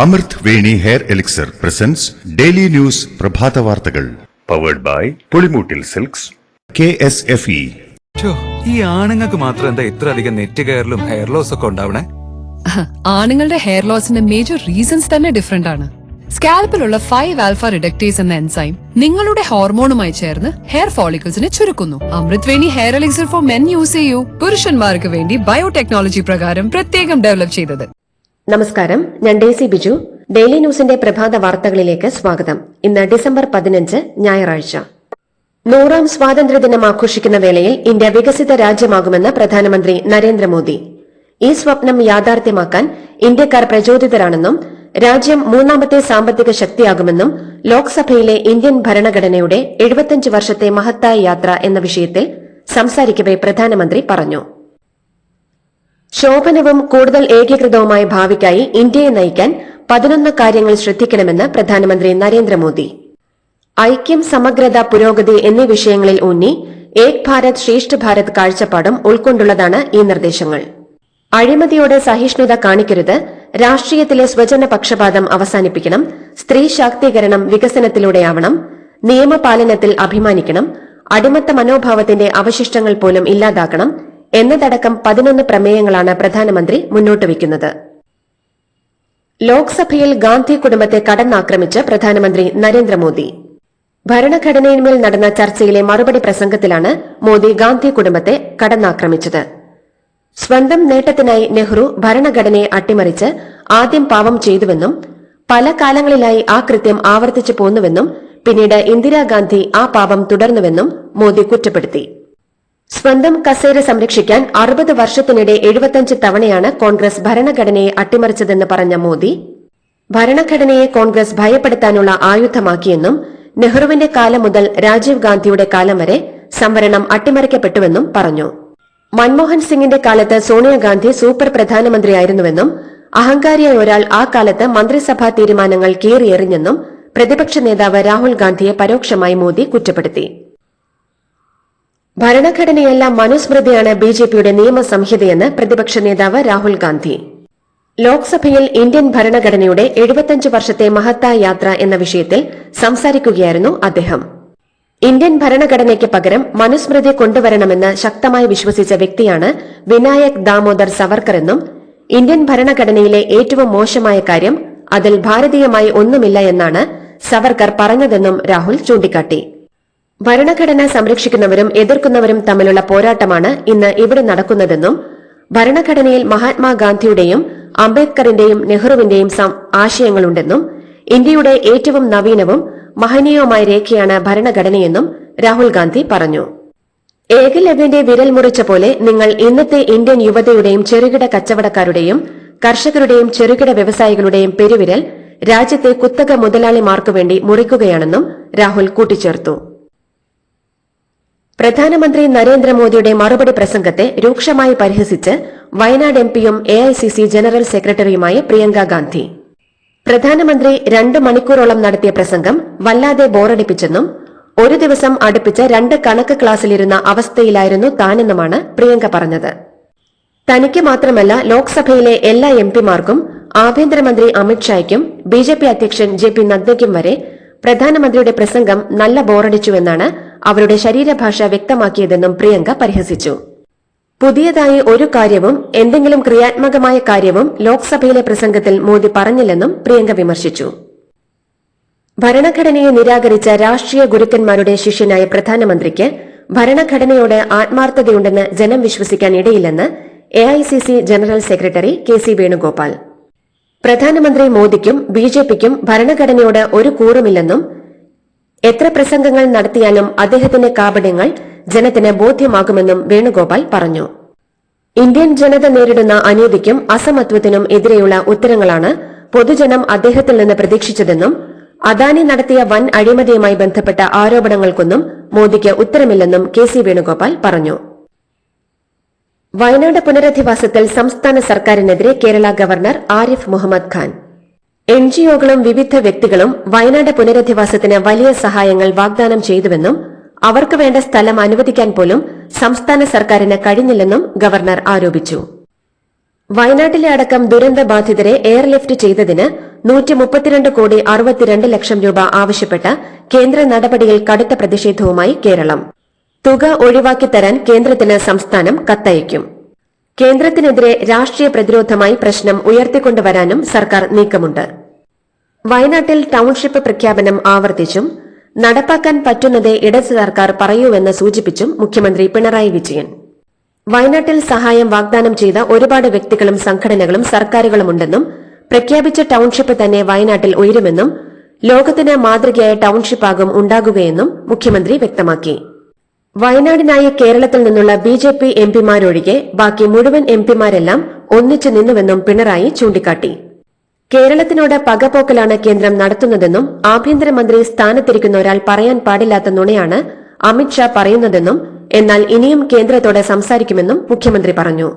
അമൃത് Veni hair elixir presents daily news പ്രഭാത വാർത്തകൾ powered by Pulimoottil silks KSFE. ഈ ആണുങ്ങൾക്ക് മാത്രം എന്താ ഇത്ര അധികം നെറ്റ് കെയറിലും ഹെയർ ലോസ് ഒക്കെ ഉണ്ടാവണേ? ആണുങ്ങളുടെ ഹെയർ ലോസിന്റെ മേജർ റീസൺസ് തന്നെ ഡിഫറെന്റ് ആണ്. സ്കാൽപ്പിലുള്ള 5 ആൽഫ റിഡക്ടേസ് എന്ന എൻസൈം നിങ്ങളുടെ ഹോർമോണുമായി ചേർന്ന് ഹെയർ ഫോളിക്കിൾസിനെ ചുരുക്കുന്നു. Amrut Veni hair elixir for men use ചെയ്യൂ. പുരുഷന്മാർക്ക് വേണ്ടി ബയോടെക്നോളജി പ്രകാരം പ്രത്യേകം ഡെവലപ്പ് ചെയ്തത്. നമസ്കാരം, ഞാൻ ഡേസി ബിജു. ഡെയിലി ന്യൂസിന്റെ പ്രഭാത വാർത്തകളിലേക്ക് സ്വാഗതം. ഇന്ന് ഡിസംബർ 15 ഞായറാഴ്ച. 100ാം സ്വാതന്ത്ര്യദിനം ആഘോഷിക്കുന്ന വേളയിൽ ഇന്ത്യ വികസിത രാജ്യമാകുമെന്ന് പ്രധാനമന്ത്രി നരേന്ദ്രമോദി. ഈ സ്വപ്നം യാഥാർത്ഥ്യമാക്കാൻ ഇന്ത്യക്കാർ പ്രചോദിതരാണെന്നും രാജ്യം 3ാമത്തെ സാമ്പത്തിക ശക്തിയാകുമെന്നും ലോക്സഭയിലെ ഇന്ത്യൻ ഭരണഘടനയുടെ 75 വർഷത്തെ മഹത്തായ യാത്ര എന്ന വിഷയത്തിൽ സംസാരിക്കവെ പ്രധാനമന്ത്രി പറഞ്ഞു. ശോഭനവും കൂടുതൽ ഏകീകൃതവുമായ ഭാവിക്കായി ഇന്ത്യയെ നയിക്കാൻ 11 കാര്യങ്ങൾ ശ്രദ്ധിക്കണമെന്ന് പ്രധാനമന്ത്രി നരേന്ദ്രമോദി. ഐക്യം, സമഗ്രത, പുരോഗതി എന്നീ വിഷയങ്ങളിൽ ഊന്നി ഏക് ഭാരത് ശ്രേഷ്ഠ ഭാരത് കാഴ്ചപ്പാടും ഉൾക്കൊണ്ടുള്ളതാണ് ഈ നിർദ്ദേശങ്ങൾ. അഴിമതിയോട് സഹിഷ്ണുത കാണിക്കരുത്, രാഷ്ട്രീയത്തിലെ സ്വജന പക്ഷപാതം അവസാനിപ്പിക്കണം, സ്ത്രീ ശാക്തീകരണം വികസനത്തിലൂടെയാവണം, നിയമപാലനത്തിൽ അഭിമാനിക്കണം, അടിമത്ത മനോഭാവത്തിന്റെ അവശിഷ്ടങ്ങൾ പോലും ഇല്ലാതാക്കണം എന്നതടക്കം 11 പ്രമേയങ്ങളാണ് പ്രധാനമന്ത്രി മുന്നോട്ട് വയ്ക്കുന്നത്. ലോക്സഭയിൽ ഗാന്ധി കുടുംബത്തെ കടന്നാക്രമിച്ച് പ്രധാനമന്ത്രി നരേന്ദ്രമോദി. ഭരണഘടനയിന്മേൽ നടന്ന ചർച്ചയിലെ മറുപടി പ്രസംഗത്തിലാണ് മോദി ഗാന്ധി കുടുംബത്തെ കടന്നാക്രമിച്ചത്. സ്വന്തം നേട്ടത്തിനായി നെഹ്റു ഭരണഘടനയെ അട്ടിമറിച്ച് ആദ്യം പാവം ചെയ്തുവെന്നും പല കാലങ്ങളിലായി ആ കൃത്യം ആവർത്തിച്ചു പോന്നുവെന്നും പിന്നീട് ഇന്ദിരാഗാന്ധി ആ പാപം തുടർന്നുവെന്നും മോദി കുറ്റപ്പെടുത്തി. സ്വന്തം കസേര സംരക്ഷിക്കാൻ 60 വർഷത്തിനിടെ 75 തവണയാണ് കോൺഗ്രസ് ഭരണഘടനയെ അട്ടിമറിച്ചതെന്ന് പറഞ്ഞ മോദി, ഭരണഘടനയെ കോൺഗ്രസ് ഭയപ്പെടുത്താനുള്ള ആയുധമാക്കിയെന്നും നെഹ്റുവിന്റെ കാലം മുതൽ രാജീവ് ഗാന്ധിയുടെ കാലം വരെ സംവരണം അട്ടിമറിക്കപ്പെട്ടുവെന്നും പറഞ്ഞു. മൻമോഹൻ സിംഗിന്റെ കാലത്ത് സോണിയാഗാന്ധി സൂപ്പർ പ്രധാനമന്ത്രിയായിരുന്നുവെന്നും അഹങ്കാരിയായ ഒരാൾ ആ കാലത്ത് മന്ത്രിസഭാ തീരുമാനങ്ങൾ കീറിയെറിഞ്ഞെന്നും പ്രതിപക്ഷ നേതാവ് രാഹുൽ ഗാന്ധിയെ പരോക്ഷമായി മോദി കുറ്റപ്പെടുത്തി. ഭരണഘടനയല്ല മനുസ്മൃതിയാണ് ബിജെപിയുടെ നിയമസംഹിതയെന്ന് പ്രതിപക്ഷ നേതാവ് രാഹുൽ ഗാന്ധി. ലോക്സഭയിൽ ഇന്ത്യൻ ഭരണഘടനയുടെ 75 വർഷത്തെ മഹത്തായ യാത്ര എന്ന വിഷയത്തിൽ സംസാരിക്കുകയായിരുന്നു അദ്ദേഹം. ഇന്ത്യൻ ഭരണഘടനയ്ക്ക് പകരം മനുസ്മൃതി കൊണ്ടുവരണമെന്ന് ശക്തമായി വിശ്വസിച്ച വ്യക്തിയാണ് വിനായക് ദാമോദർ സവർക്കർ എന്നും ഇന്ത്യൻ ഭരണഘടനയിലെ ഏറ്റവും മോശമായ കാര്യം അതിൽ ഭാരതീയമായി ഒന്നുമില്ല എന്നാണ് സവർക്കർ പറഞ്ഞതെന്നും രാഹുൽ ചൂണ്ടിക്കാട്ടി. ഭരണഘടന സംരക്ഷിക്കുന്നവരും എതിർക്കുന്നവരും തമ്മിലുള്ള പോരാട്ടമാണ് ഇന്ന് ഇവിടെ നടക്കുന്നതെന്നും ഭരണഘടനയിൽ മഹാത്മാഗാന്ധിയുടെയും അംബേദ്കറിന്റെയും നെഹ്റുവിന്റെയും ആശയങ്ങളുണ്ടെന്നും ഇന്ത്യയുടെ ഏറ്റവും നവീനവും മഹനീയവുമായ രേഖയാണ് ഭരണഘടനയെന്നും രാഹുൽ ഗാന്ധി പറഞ്ഞു. ഏകലവ്യന്റെ വിരൽ മുറിച്ച പോലെ നിങ്ങൾ ഇന്നത്തെ ഇന്ത്യൻ യുവതയുടെയും ചെറുകിട കച്ചവടക്കാരുടെയും കർഷകരുടെയും ചെറുകിട വ്യവസായികളുടെയും പെരുവിരൽ രാജ്യത്തെ കുത്തക മുതലാളിമാർക്കു വേണ്ടി മുറിക്കുകയാണെന്നും രാഹുൽ കൂട്ടിച്ചേർത്തു. പ്രധാനമന്ത്രി നരേന്ദ്രമോദിയുടെ മറുപടി പ്രസംഗത്തെ രൂക്ഷമായി പരിഹസിച്ച് വയനാട് എംപിയും AICC ജനറൽ സെക്രട്ടറിയുമായ പ്രിയങ്ക ഗാന്ധി. പ്രധാനമന്ത്രി 2 മണിക്കൂറോളം നടത്തിയ പ്രസംഗം വല്ലാതെ ബോറടിപ്പിച്ചെന്നും ഒരു ദിവസം അടുപ്പിച്ച് 2 കണക്ക് ക്ലാസ്സിലിരുന്ന അവസ്ഥയിലായിരുന്നു താനെന്നുമാണ് പ്രിയങ്ക പറഞ്ഞത്. തനിക്ക് മാത്രമല്ല ലോക്സഭയിലെ എല്ലാ എംപിമാർക്കും ആഭ്യന്തരമന്ത്രി അമിത്ഷായ്ക്കും BJP അധ്യക്ഷൻ JP നദ്ദയ്ക്കും വരെ പ്രധാനമന്ത്രിയുടെ പ്രസംഗം നല്ല ബോറടിച്ചുവെന്നാണ് അവരുടെ ശരീരഭാഷ വ്യക്തമാക്കിയതെന്നും പ്രിയങ്ക പരിഹസിച്ചു. പുതിയതായി ഒരു കാര്യവും എന്തെങ്കിലും ക്രിയാത്മകമായ കാര്യവും ലോക്സഭയിലെ പ്രസംഗത്തിൽ മോദി പറഞ്ഞില്ലെന്നും പ്രിയങ്ക വിമർശിച്ചു. ഭരണഘടനയെ നിരാകരിച്ച രാഷ്ട്രീയ ഗുരുക്കന്മാരുടെ ശിഷ്യനായ പ്രധാനമന്ത്രിക്ക് ഭരണഘടനയോട് ആത്മാർത്ഥതയുണ്ടെന്ന് ജനം വിശ്വസിക്കാൻ ഇടയില്ലെന്ന് AICC general secretary KC Venugopal. പ്രധാനമന്ത്രി മോദിക്കും BJPക്കും ഭരണഘടനയോട് ഒരു കൂറുമില്ലെന്നും എത്ര പ്രസംഗങ്ങൾ നടത്തിയാലും അദ്ദേഹത്തിന്റെ കാപട്യങ്ങൾ ജനത്തിന് ബോധ്യമാകുമെന്നും വേണുഗോപാൽ പറഞ്ഞു. ഇന്ത്യൻ ജനത നേരിടുന്ന അനീതിക്കും അസമത്വത്തിനും എതിരെയുള്ള ഉത്തരങ്ങളാണ് പൊതുജനം അദ്ദേഹത്തിൽ നിന്ന് പ്രതീക്ഷിച്ചതെന്നും അദാനി നടത്തിയ വൻ അഴിമതിയുമായി ബന്ധപ്പെട്ട ആരോപണങ്ങൾക്കൊന്നും മോദിക്ക് ഉത്തരമില്ലെന്നും KC വേണുഗോപാൽ പറഞ്ഞു. വയനാട് പുനരധിവാസത്തിൽ സംസ്ഥാന സർക്കാരിനെതിരെ കേരള ഗവർണർ ആരിഫ് മുഹമ്മദ് ഖാൻ. NGOകളും വിവിധ വ്യക്തികളും വയനാട് പുനരധിവാസത്തിന് വലിയ സഹായങ്ങൾ വാഗ്ദാനം ചെയ്തുവെന്നും അവർക്ക് വേണ്ട സ്ഥലം അനുവദിക്കാൻ പോലും സംസ്ഥാന സർക്കാരിന് കഴിഞ്ഞില്ലെന്നും ഗവർണർ ആരോപിച്ചു. വയനാട്ടിലെ അടക്കം ദുരന്ത ബാധിതരെ എയർലിഫ്റ്റ് ചെയ്തതിന് 132,62,00,000 രൂപ ആവശ്യപ്പെട്ട കേന്ദ്ര നടപടിയിൽ കടുത്ത പ്രതിഷേധവുമായി കേരളം. തുക ഒഴിവാക്കിത്തരാൻ കേന്ദ്രത്തിന് സംസ്ഥാനം കത്തയക്കും. കേന്ദ്രത്തിനെതിരെ രാഷ്ട്രീയ പ്രതിരോധമായി പ്രശ്നം ഉയർത്തിക്കൊണ്ടുവരാനും സർക്കാർ നീക്കമുണ്ട്. വയനാട്ടിൽ ടൌൺഷിപ്പ് പ്രഖ്യാപനം ആവർത്തിച്ചും നടപ്പാക്കാൻ പറ്റുന്നതേ ഇടത് സർക്കാർ പറയൂവെന്ന് സൂചിപ്പിച്ചും മുഖ്യമന്ത്രി പിണറായി വിജയൻ. വയനാട്ടിൽ സഹായം വാഗ്ദാനം ചെയ്ത ഒരുപാട് വ്യക്തികളും സംഘടനകളും സർക്കാരുകളുമുണ്ടെന്നും പ്രഖ്യാപിച്ച ടൌൺഷിപ്പ് തന്നെ വയനാട്ടിൽ ഉയരുമെന്നും ലോകത്തിന് മാതൃകയായ ടൌൺഷിപ്പാകും ഉണ്ടാകുകയെന്നും മുഖ്യമന്ത്രി വ്യക്തമാക്കി. വയനാടിനായി കേരളത്തിൽ നിന്നുള്ള ബിജെപി എംപിമാരൊഴികെ ബാക്കി മുഴുവൻ എംപിമാരെല്ലാം ഒന്നിച്ചു നിന്നുവെന്നും പിണറായി ചൂണ്ടിക്കാട്ടി. കേരളത്തിനോട് പകപോക്കലാണ് കേന്ദ്രം നടത്തുന്നതെന്നും ആഭ്യന്തരമന്ത്രി സ്ഥാനത്തിരിക്കുന്ന ഒരാൾ പറയാൻ പാടില്ലാത്ത നുണയാണ് അമിത്ഷാ പറയുന്നതെന്നും എന്നാൽ ഇനിയും കേന്ദ്രത്തോട് സംസാരിക്കുമെന്നും മുഖ്യമന്ത്രി പറഞ്ഞു.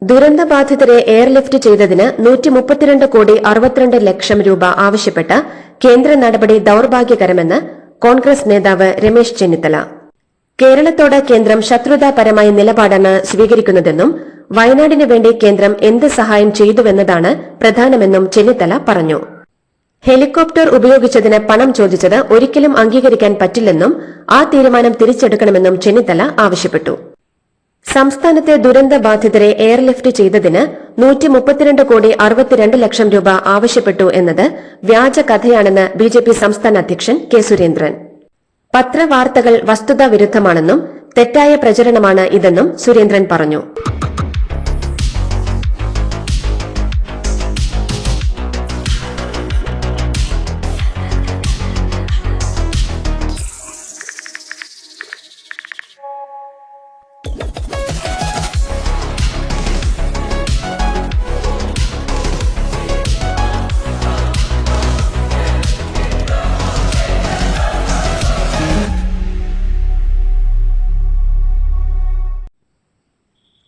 ദുരന്തബാധിതരെ എയർലിഫ്റ്റ് ചെയ്തതിന് 132,62,00,000 രൂപ ആവശ്യപ്പെട്ട കേന്ദ്ര നടപടി ദൌർഭാഗ്യകരമെന്ന് കോൺഗ്രസ് നേതാവ് രമേശ് ചെന്നിത്തല. കേരളത്തോട് കേന്ദ്രം ശത്രുതാപരമായ നിലപാടാണ് സ്വീകരിക്കുന്നതെന്നും വയനാടിനു വേണ്ടി കേന്ദ്രം എന്ത് സഹായം ചെയ്തുവെന്നതാണ് പ്രധാനമെന്നും ചെന്നിത്തല പറഞ്ഞു. ഹെലികോപ്റ്റർ ഉപയോഗിച്ചതിന് പണം ചോദിച്ചത് ഒരിക്കലും അംഗീകരിക്കാൻ പറ്റില്ലെന്നും ആ തീരുമാനം തിരിച്ചെടുക്കണമെന്നും ചെന്നിത്തല ആവശ്യപ്പെട്ടു. സംസ്ഥാനത്തെ ദുരന്ത ബാധിതരെ എയർലിഫ്റ്റ് ചെയ്തതിന് 132,62,00,000 രൂപ ആവശ്യപ്പെട്ടു എന്നത് വ്യാജ കഥയാണെന്ന് ബിജെപി സംസ്ഥാന അധ്യക്ഷൻ കെ സുരേന്ദ്രൻ. പത്രവാർത്തകൾ വസ്തുതാവിരുദ്ധമാണെന്നും തെറ്റായ പ്രചരണമാണ് ഇതെന്നും സുരേന്ദ്രൻ പറഞ്ഞു.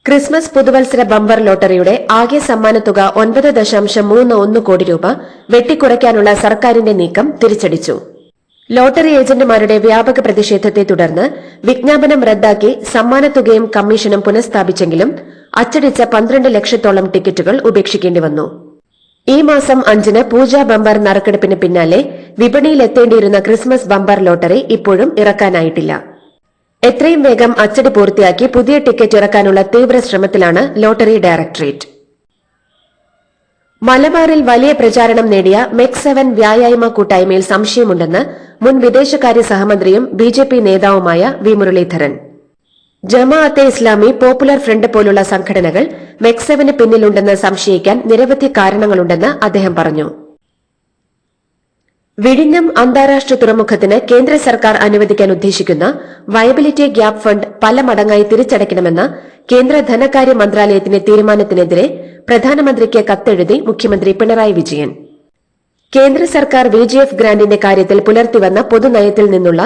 ക്രിസ്മസ് പുതുവത്സര ബമ്പർ ലോട്ടറിയുടെ ആകെ സമ്മാനത്തുക 9.31 കോടി രൂപ വെട്ടിക്കുറയ്ക്കാനുള്ള സർക്കാരിന്റെ നീക്കം തിരിച്ചടിച്ചു. ലോട്ടറി ഏജന്റുമാരുടെ വ്യാപക പ്രതിഷേധത്തെ തുടർന്ന് വിജ്ഞാപനം റദ്ദാക്കി സമ്മാനത്തുകയും കമ്മീഷനും പുനഃസ്ഥാപിച്ചെങ്കിലും അച്ചടിച്ച 12 ലക്ഷത്തോളം ടിക്കറ്റുകൾ ഉപേക്ഷിക്കേണ്ടി വന്നു. ഈ മാസം 5-ന് പൂജ ബമ്പർ നറുക്കെടുപ്പിന് പിന്നാലെ വിപണിയിലെത്തേണ്ടിയിരുന്ന ക്രിസ്മസ് ബമ്പർ ലോട്ടറി ഇപ്പോഴും ഇറക്കാനായിട്ടില്ല. എത്രയും വേഗം അച്ചടി പൂർത്തിയാക്കി പുതിയ ടിക്കറ്റ് ഇറക്കാനുള്ള തീവ്ര ശ്രമത്തിലാണ് ലോട്ടറി ഡയറക്ടറേറ്റ്. മലബാറിൽ വലിയ പ്രചാരണം നേടിയ മെക് 7 വ്യായാമ കൂട്ടായ്മയിൽ സംശയമുണ്ടെന്ന് മുൻ വിദേശകാര്യ സഹമന്ത്രിയും ബിജെപി നേതാവുമായ V Muraleedharan. Jamaat-e Islami, popular front പോലുള്ള സംഘടനകൾ മെക് 7 പിന്നിലുണ്ടെന്ന് സംശയിക്കാൻ നിരവധി കാരണങ്ങളുണ്ടെന്ന് അദ്ദേഹം പറഞ്ഞു. വിഴിഞ്ഞം അന്താരാഷ്ട്ര തുറമുഖത്തിന് കേന്ദ്ര സർക്കാർ അനുവദിക്കാൻ ഉദ്ദേശിക്കുന്ന വയബിലിറ്റി ഗ്യാപ് ഫണ്ട് പല മടങ്ങായി തിരിച്ചടയ്ക്കണമെന്ന കേന്ദ്ര ധനകാര്യ മന്ത്രാലയത്തിന്റെ തീരുമാനത്തിനെതിരെ പ്രധാനമന്ത്രിക്ക് കത്തെഴുതി മുഖ്യമന്ത്രി പിണറായി വിജയൻ. കേന്ദ്ര സർക്കാർ വിജിഎഫ് ഗ്രാന്റിന്റെ കാര്യത്തിൽ പുലർത്തിവന്ന പൊതുനയത്തിൽ നിന്നുള്ള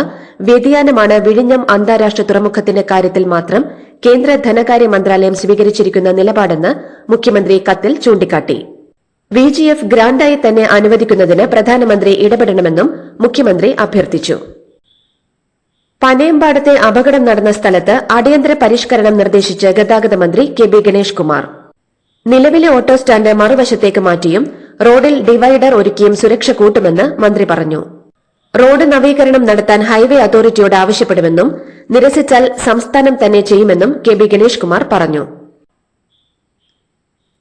വ്യതിയാനമാണ് വിഴിഞ്ഞം അന്താരാഷ്ട്ര തുറമുഖത്തിന്റെ കാര്യത്തിൽ മാത്രം കേന്ദ്ര ധനകാര്യ മന്ത്രാലയം സ്വീകരിച്ചിരിക്കുന്ന നിലപാടെന്ന് മുഖ്യമന്ത്രി കത്തിൽ ചൂണ്ടിക്കാട്ടി. വിജിഎഫ് ഗ്രാന്റായി തന്നെ അനുവദിക്കുന്നതിന് പ്രധാനമന്ത്രി ഇടപെടണമെന്നും മുഖ്യമന്ത്രി അഭ്യർത്ഥിച്ചു. പനയമ്പാടത്തെ അപകടം നടന്ന സ്ഥലത്ത് അടിയന്തര പരിഷ്കരണം നിർദ്ദേശിച്ച് ഗതാഗത മന്ത്രി കെ ബി ഗണേഷ് കുമാർ. നിലവിലെ ഓട്ടോ സ്റ്റാൻഡ് മറുവശത്തേക്ക് മാറ്റിയും റോഡിൽ ഡിവൈഡർ ഒരുക്കിയും സുരക്ഷ കൂട്ടുമെന്ന് മന്ത്രി പറഞ്ഞു. റോഡ് നവീകരണം നടത്താൻ ഹൈവേ അതോറിറ്റിയോട് ആവശ്യപ്പെടുമെന്നും നിരസിച്ചാൽ സംസ്ഥാനം തന്നെ ചെയ്യുമെന്നും കെ ബി ഗണേഷ് കുമാർ പറഞ്ഞു.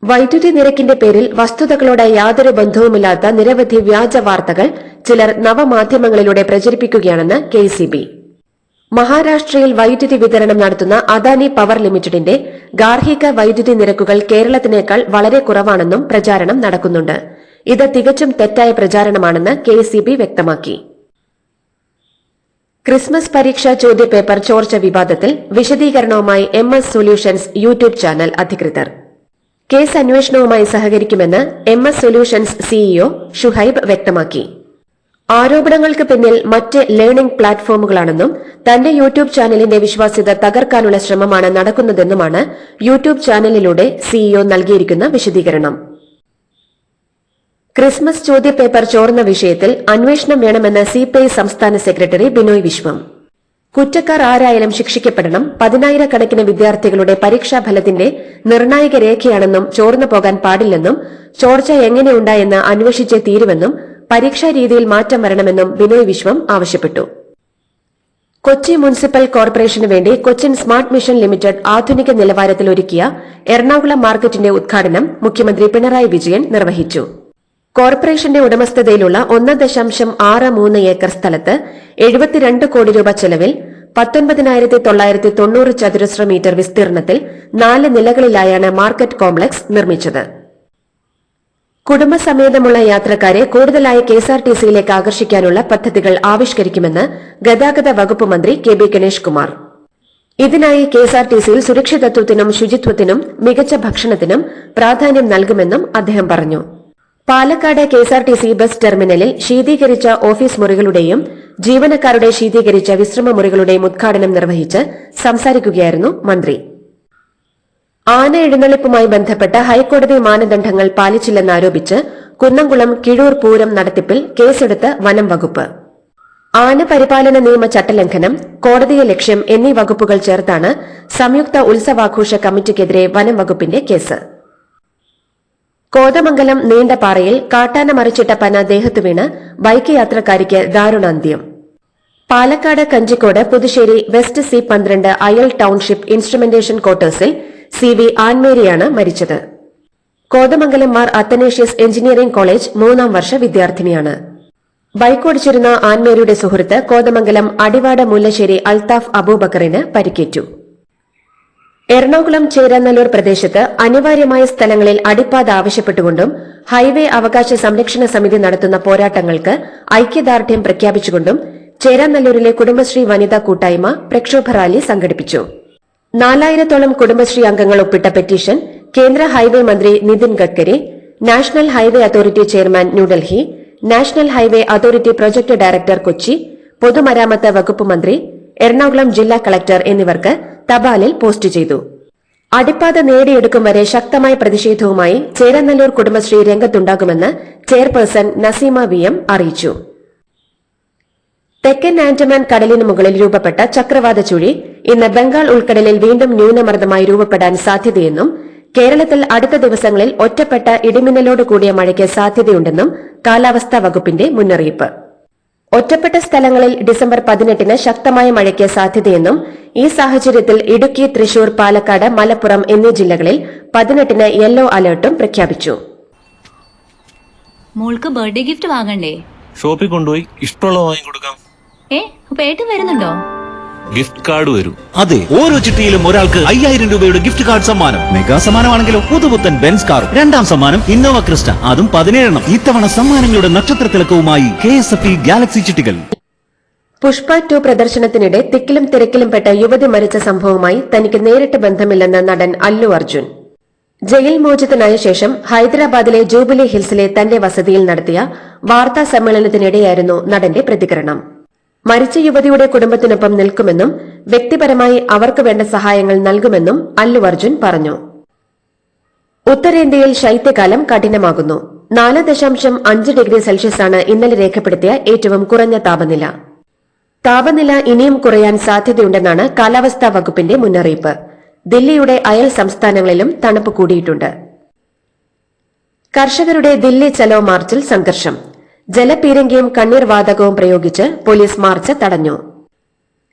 വൈദ്യുതി നിരക്കിന്റെ പേരിൽ വസ്തുതകളോട് യാതൊരു ബന്ധവുമില്ലാത്ത നിരവധി വ്യാജ വാർത്തകൾ ചിലർ നവമാധ്യമങ്ങളിലൂടെ പ്രചരിപ്പിക്കുകയാണെന്ന് കെഎസ്ഇബി. മഹാരാഷ്ട്രയിൽ വൈദ്യുതി വിതരണം നടത്തുന്ന അദാനി പവർ ലിമിറ്റഡിന്റെ ഗാർഹിക വൈദ്യുതി നിരക്കുകൾ കേരളത്തിനേക്കാൾ വളരെ കുറവാണെന്നും പ്രചാരണം നടക്കുന്നുണ്ട്. ഇത് തികച്ചും തെറ്റായ പ്രചാരണമാണെന്ന് കെഎസ്ഇബി വ്യക്തമാക്കി. ക്രിസ്മസ് പരീക്ഷാ ചോദ്യപേപ്പർ ചോർച്ച വിവാദത്തിൽ വിശദീകരണവുമായി MS സൊല്യൂഷൻസ് യൂട്യൂബ് ചാനൽ അധികൃതർ. കേസ് അന്വേഷണവുമായി സഹകരിക്കുമെന്ന് MS സൊല്യൂഷൻസ് സിഇഒ ഷുഹൈബ് വ്യക്തമാക്കി. ആരോപണങ്ങൾക്ക് പിന്നിൽ മറ്റ് ലേണിംഗ് പ്ലാറ്റ്ഫോമുകളാണെന്നും തന്റെ യൂട്യൂബ് ചാനലിന്റെ വിശ്വാസ്യത തകർക്കാനുള്ള ശ്രമമാണ് നടക്കുന്നതെന്നുമാണ് യൂട്യൂബ് ചാനലിലൂടെ സിഇഒ നൽകിയിരിക്കുന്ന വിശദീകരണം. ക്രിസ്മസ് ചോദ്യപേപ്പർ ചോർന്ന വിഷയത്തിൽ അന്വേഷണം വേണമെന്ന് സിപിഐ സംസ്ഥാന സെക്രട്ടറി ബിനോയ് വിശ്വം. കുറ്റക്കാർ ആരായാലും ശിക്ഷിക്കപ്പെടണം, 10,000-കണക്കിന് വിദ്യാർത്ഥികളുടെ പരീക്ഷാഫലത്തിന്റെ നിർണായക രേഖയാണെന്നും ചോർന്നു പോകാൻ പാടില്ലെന്നും ചോർച്ച എങ്ങനെയുണ്ടായെന്ന് അന്വേഷിച്ചേ തീരുവെന്നും പരീക്ഷാ രീതിയിൽ മാറ്റം വരണമെന്നും ബിനോയ് വിശ്വം ആവശ്യപ്പെട്ടു. കൊച്ചി മുനിസിപ്പൽ കോർപ്പറേഷനു വേണ്ടി കൊച്ചിൻ സ്മാർട്ട് മിഷൻ ലിമിറ്റഡ് ആധുനിക നിലവാരത്തിൽ ഒരുക്കിയ എറണാകുളം മാർക്കറ്റിന്റെ ഉദ്ഘാടനം മുഖ്യമന്ത്രി പിണറായി വിജയൻ നിർവഹിച്ചു. കോർപ്പറേഷന്റെ ഉടമസ്ഥതയിലുള്ള 1.63 ഏക്കർ സ്ഥലത്ത് 72 കോടി രൂപ ചെലവിൽ 19,990 ചതുരശ്ര മീറ്റർ വിസ്തീർണത്തിൽ 4 നിലകളിലായാണ് മാർക്കറ്റ് കോംപ്ലക്സ് നിർമ്മിച്ചത്. കുടുംബസമേതമുള്ള യാത്രക്കാരെ കൂടുതലായി കെഎസ്ആർടിസിയിലേക്ക് ആകർഷിക്കാനുള്ള പദ്ധതികൾ ആവിഷ്കരിക്കുമെന്ന് ഗതാഗത വകുപ്പ് മന്ത്രി കെ.ബി. ഗണേഷ് കുമാർ. ഇതിനായി കെഎസ്ആർടിസിയിൽ സുരക്ഷിതത്വത്തിനും ശുചിത്വത്തിനും മികച്ച ഭക്ഷണത്തിനും പ്രാധാന്യം നൽകുമെന്നും അദ്ദേഹം പറഞ്ഞു. പാലക്കാട് കെഎസ്ആർടിസി ബസ് ടെർമിനലിൽ ശീതീകരിച്ച ഓഫീസ് മുറികളുടെയും ജീവനക്കാരുടെ ശീതീകരിച്ച വിശ്രമ മുറികളുടെയും ഉദ്ഘാടനം നിർവഹിച്ച് സംസാരിക്കുകയായിരുന്നു മന്ത്രി. ആന എഴുന്നള്ളിപ്പുമായി ബന്ധപ്പെട്ട ഹൈക്കോടതി മാനദണ്ഡങ്ങൾ പാലിച്ചില്ലെന്നാരോപിച്ച് കുന്നംകുളം കിഴൂർ പൂരം നടത്തിപ്പിൽ കേസെടുത്ത് വനം വകുപ്പ്. ആന പരിപാലന നിയമ ചട്ടലംഘനം, കോടതിയെ ലക്ഷ്യം എന്നീ വകുപ്പുകൾ ചേർത്താണ് സംയുക്ത ഉത്സവാഘോഷ കമ്മിറ്റിക്കെതിരെ വനം വകുപ്പിന്റെ കേസ്. കോതമംഗലം നീണ്ടപാറയിൽ കാട്ടാന മറിച്ചിട്ട പന ദേഹത്തു വീണ് ബൈക്ക് യാത്രക്കാരിക്ക് ദാരുണാന്ത്യം. പാലക്കാട് കഞ്ചിക്കോട് പുതുശ്ശേരി വെസ്റ്റ് C12 അയൽ ടൌൺഷിപ്പ് ഇൻസ്ട്രുമെന്റേഷൻ ക്വാർട്ടേഴ്സിൽ CV ആൻമേരിയാണ് മരിച്ചത്. കോതമംഗലം മാർ അത്തനേഷ്യസ് എഞ്ചിനീയറിംഗ് കോളേജ് 3ാം വർഷ വിദ്യാർത്ഥിനിയാണ്. ബൈക്കോടിച്ചിരുന്ന ആൻമേരിയുടെ സുഹൃത്ത് കോതമംഗലം അടിവാട് മുല്ലശ്ശേരി അൽത്താഫ് അബൂബക്കറിന് പരിക്കേറ്റു. എറണാകുളം ചേരാനല്ലൂർ പ്രദേശത്ത് അനിവാര്യമായ സ്ഥലങ്ങളിൽ അടിപ്പാത ആവശ്യപ്പെട്ടുകൊണ്ടും ഹൈവേ അവകാശ സംരക്ഷണ സമിതി നടത്തുന്ന പോരാട്ടങ്ങൾക്ക് ഐക്യദാർഢ്യം പ്രഖ്യാപിച്ചുകൊണ്ടും ചേരാനല്ലൂരിലെ കുടുംബശ്രീ വനിതാ കൂട്ടായ്മ പ്രക്ഷോഭ റാലി സംഘടിപ്പിച്ചു. 4000-ഓളം കുടുംബശ്രീ അംഗങ്ങൾ ഒപ്പിട്ട പെറ്റീഷൻ കേന്ദ്ര ഹൈവേ മന്ത്രി Nitin Gadkari, national highway authority chairman New Delhi, national highway authority project director Kochi, പൊതുമരാമത്ത് വകുപ്പ് മന്ത്രി, എറണാകുളം ജില്ലാ കളക്ടർ എന്നിവർക്ക് തപാലിൽ പോസ്റ്റ് ചെയ്തു. അടിപ്പാത നേടിയെടുക്കും വരെ ശക്തമായ പ്രതിഷേധവുമായി ചേരാനല്ലൂർ കുടുംബശ്രീ രംഗത്തുണ്ടാകുമെന്ന് ചെയർപേഴ്സൺ നസീമ VM അറിയിച്ചു. തെക്കൻ ആൻഡമാൻ കടലിനു മുകളിൽ രൂപപ്പെട്ട ചക്രവാത ചുഴി ഇന്ന് ബംഗാൾ ഉൾക്കടലിൽ വീണ്ടും ന്യൂനമർദ്ദമായി രൂപപ്പെടാൻ സാധ്യതയെന്നും കേരളത്തിൽ അടുത്ത ദിവസങ്ങളിൽ ഒറ്റപ്പെട്ട ഇടിമിന്നലോട് കൂടിയ മഴയ്ക്ക് സാധ്യതയുണ്ടെന്നും കാലാവസ്ഥാ വകുപ്പിന്റെ മുന്നറിയിപ്പ്. ഒറ്റപ്പെട്ട സ്ഥലങ്ങളിൽ ഡിസംബർ 18-ന് ശക്തമായ മഴയ്ക്ക് സാധ്യതയെന്നും ഈ സാഹചര്യത്തിൽ ഇടുക്കി, തൃശൂർ, പാലക്കാട്, മലപ്പുറം എന്നീ ജില്ലകളിൽ 18-ന് യെല്ലോ അലർട്ടും പ്രഖ്യാപിച്ചു. മോൾക്ക് ബർത്ത്ഡേ ഗിഫ്റ്റ് വാങ്ങണ്ടേ? ഷോപ്പിൽ കൊണ്ടുപോയി ഇഷ്ടമുള്ള വാങ്ങി കൊടുക്കാം. അപ്പൊ ഏട്ടൻ വരുന്നുണ്ടോ? ഗിഫ്റ്റ് കാർഡ് വരും. അതെ, ഓരോ ചിട്ടിയിലും ഒരാൾക്ക് 5000 രൂപയുടെ ഗിഫ്റ്റ് കാർഡ് സമ്മാനം. മെഗാ സമ്മാനമാണെങ്കിലോ പുതുപുത്തൻ ബെൻസ് കാർ. 2ാം സമ്മാനം ഇന്നോവ ക്രിസ്റ്റ, അതും 17 ഇത്തവണ സമ്മാനങ്ങളുടെ നക്ഷത്ര തിളക്കവുമായി KSFE ഗാലക്സി ചിട്ടികൾ. പുഷ്പ 2 പ്രദർശനത്തിനിടെ തിക്കിലും തിരക്കിലും പെട്ട യുവതി മരിച്ച സംഭവവുമായി തനിക്ക് നേരിട്ട് ബന്ധമില്ലെന്ന് നടൻ അല്ലു അർജുൻ. ജയിൽ മോചിതനായ ശേഷം ഹൈദരാബാദിലെ ജൂബിലി ഹിൽസിലെ തന്റെ വസതിയിൽ നടത്തിയ വാർത്താ സമ്മേളനത്തിനിടെയായിരുന്നു നടന്റെ പ്രതികരണം. മരിച്ച യുവതിയുടെ കുടുംബത്തിനൊപ്പം നിൽക്കുമെന്നും വ്യക്തിപരമായി അവർക്ക് വേണ്ട സഹായങ്ങൾ നൽകുമെന്നും അല്ലു അർജുൻ പറഞ്ഞു. ഉത്തരേന്ത്യയിൽ ശൈത്യകാലം കഠിനമാകുന്നു. 4.5 ഡിഗ്രി സെൽഷ്യസാണ് ഇന്നലെ രേഖപ്പെടുത്തിയ ഏറ്റവും കുറഞ്ഞ താപനില. താപനില ഇനിയും കുറയാൻ സാധ്യതയുണ്ടെന്നാണ് കാലാവസ്ഥാ വകുപ്പിന്റെ മുന്നറിയിപ്പ്. ദില്ലിയുടെ അയൽ സംസ്ഥാനങ്ങളിലും തണുപ്പ് കൂടിയിട്ടുണ്ട്. കർഷകരുടെ ദില്ലി ചലോ മാർച്ചിൽ സംഘർഷം. ജലപീരങ്കിയും കണ്ണീർ വാതകവും പ്രയോഗിച്ച് പോലീസ് മാർച്ച് തടഞ്ഞു.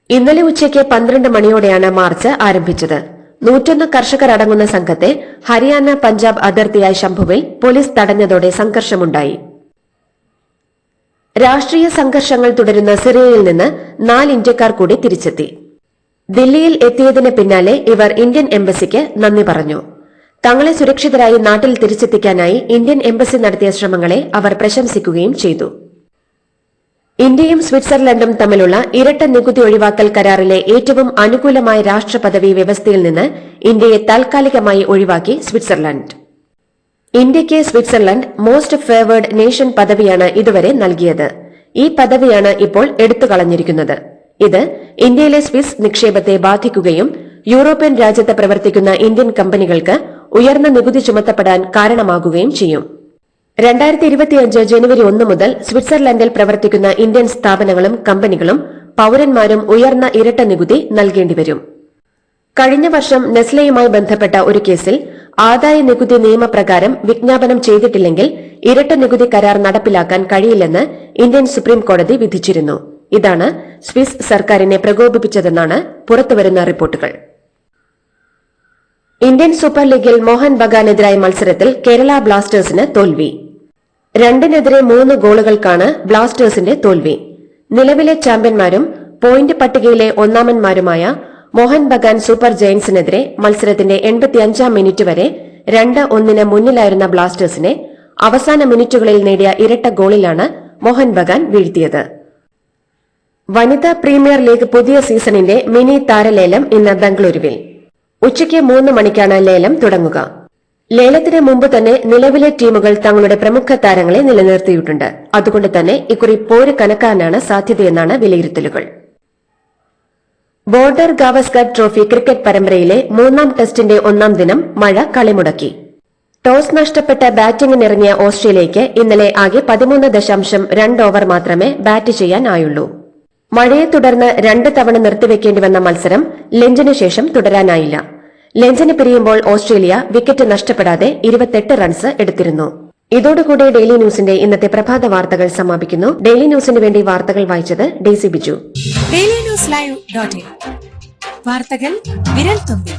ഇന്നലെ ഉച്ചയ്ക്ക് 12 മണിയോടെയാണ് മാർച്ച് ആരംഭിച്ചത്. 101 കർഷകർ അടങ്ങുന്ന സംഘത്തെ ഹരിയാന പഞ്ചാബ് അതിർത്തിയായ ശംഭുവിൽ പോലീസ് തടഞ്ഞതോടെ സംഘർഷമുണ്ടായി. രാഷ്ട്രീയ സംഘർഷങ്ങൾ തുടരുന്ന സിറിയയിൽ നിന്ന് 4 ഇന്ത്യക്കാർ കൂടി തിരിച്ചെത്തി. ദില്ലിയിൽ എത്തിയതിന് പിന്നാലെ ഇവർ ഇന്ത്യൻ എംബസിക്ക് നന്ദി പറഞ്ഞു. തങ്ങളെ സുരക്ഷിതരായി നാട്ടിൽ തിരിച്ചെത്തിക്കാനായി ഇന്ത്യൻ എംബസി നടത്തിയ ശ്രമങ്ങളെ അവർ പ്രശംസിക്കുകയും ചെയ്തു. ഇന്ത്യയും സ്വിറ്റ്സർലൻഡും തമ്മിലുള്ള ഇരട്ട നികുതി ഒഴിവാക്കൽ കരാറിലെ ഏറ്റവും അനുകൂലമായ രാഷ്ട്രപദവി വ്യവസ്ഥയിൽ നിന്ന് ഇന്ത്യയെ താൽക്കാലികമായി ഒഴിവാക്കി സ്വിറ്റ്സർലൻഡ്. ഇന്ത്യയ്ക്ക് സ്വിറ്റ്സർലൻഡ് മോസ്റ്റ് ഫേവേർഡ് നേഷൻ പദവിയാണ് ഇതുവരെ നൽകിയത്. ഈ പദവിയാണ് ഇപ്പോൾ എടുത്തുകളഞ്ഞിരിക്കുന്നത്. ഇത് ഇന്ത്യയിലെ സ്വിസ് നിക്ഷേപത്തെ ബാധിക്കുകയും യൂറോപ്യൻ രാജ്യത്ത് പ്രവർത്തിക്കുന്ന ഇന്ത്യൻ കമ്പനികൾക്ക് ഉയർന്ന നികുതി ചുമത്തപ്പെടാൻ കാരണമാകുകയും ചെയ്യും. 2025 ജനുവരി 1 മുതൽ സ്വിറ്റ്സർലൻഡിൽ പ്രവർത്തിക്കുന്ന ഇന്ത്യൻ സ്ഥാപനങ്ങളും കമ്പനികളും പൌരന്മാരും ഉയർന്ന ഇരട്ട നികുതി നൽകേണ്ടിവരും. കഴിഞ്ഞ വർഷം നെസ്ലെയുമായി ബന്ധപ്പെട്ട ഒരു കേസിൽ ആദായ നികുതി നിയമപ്രകാരം വിജ്ഞാപനം ചെയ്തിട്ടില്ലെങ്കിൽ ഇരട്ട നികുതി കരാർ നടപ്പിലാക്കാൻ കഴിയില്ലെന്ന് ഇന്ത്യൻ സുപ്രീം കോടതി വിധിച്ചിരുന്നു. ഇതാണ് സ്വിസ് സർക്കാരിനെ പ്രകോപിപ്പിച്ചതെന്നാണ് പുറത്തുവരുന്ന റിപ്പോർട്ടുകൾ. ഇന്ത്യൻ സൂപ്പർ ലീഗിൽ മോഹൻ ബഗാനെതിരായ മത്സരത്തിൽ കേരള ബ്ലാസ്റ്റേഴ്സിന് തോൽവി. 2-3 ഗോളുകൾക്കാണ് ബ്ലാസ്റ്റേഴ്സിന്റെ തോൽവി. നിലവിലെ ചാമ്പ്യന്മാരും പോയിന്റ് പട്ടികയിലെ ഒന്നാമന്മാരുമായ മോഹൻ ബഗാൻ സൂപ്പർ ജയന്റ്സിനെതിരെ മത്സരത്തിന്റെ 85-ാം മിനിറ്റ് വരെ 2-1 മുന്നിലായിരുന്ന ബ്ലാസ്റ്റേഴ്സിനെ അവസാന മിനിറ്റുകളിൽ നേടിയ ഇരട്ട ഗോളിലാണ് മോഹൻ ബഗാൻ വീഴ്ത്തിയത്. വനിതാ പ്രീമിയർ ലീഗ് പുതിയ സീസണിന്റെ മിനി താരലേലം ഇന്ന് ബംഗളൂരുവിൽ. ഉച്ചയ്ക്ക് 3 മണിക്കാണ് ലേലം തുടങ്ങുക. ലേലത്തിന് മുമ്പ് തന്നെ നിലവിലെ ടീമുകൾ തങ്ങളുടെ പ്രമുഖ താരങ്ങളെ നിലനിർത്തിയിട്ടുണ്ട്. അതുകൊണ്ട് തന്നെ ഇക്കുറി പോര് കനക്കാനാണ് സാധ്യതയെന്നാണ് വിലയിരുത്തലുകൾ. ബോർഡർ ഗാവസ്കർ ട്രോഫി ക്രിക്കറ്റ് പരമ്പരയിലെ 3ാം ടെസ്റ്റിന്റെ 1ാം ദിനം മഴ കളിമുടക്കി. ടോസ് നഷ്ടപ്പെട്ട ബാറ്റിംഗിനിറങ്ങിയ ഓസ്ട്രേലിയയ്ക്ക് ഇന്നലെ ആകെ 13.2 ഓവർ മാത്രമേ ബാറ്റ് ചെയ്യാനായുള്ളൂ. മഴയെ തുടർന്ന് 2 തവണ നിർത്തിവെക്കേണ്ടിവന്ന മത്സരം ലഞ്ചിന് ശേഷം തുടരാനായില്ല. ലഞ്ചിന് പിരിയുമ്പോൾ ഓസ്ട്രേലിയ വിക്കറ്റ് നഷ്ടപ്പെടാതെ 28 റൺസ് എടുത്തിരുന്നു. ഇതോടുകൂടി ഡെയിലി ന്യൂസിന്റെ ഇന്നത്തെ പ്രഭാത വാർത്തകൾ സമാപിക്കുന്നു. ഡെയിലി ന്യൂസിന് വേണ്ടി വാർത്തകൾ വായിച്ചത് ഡെയ്സി ബിജു. ഡെയിലി ന്യൂസ് ലൈവ്.in വാർത്തകൾ വിരൽ തുമ്പിൽ.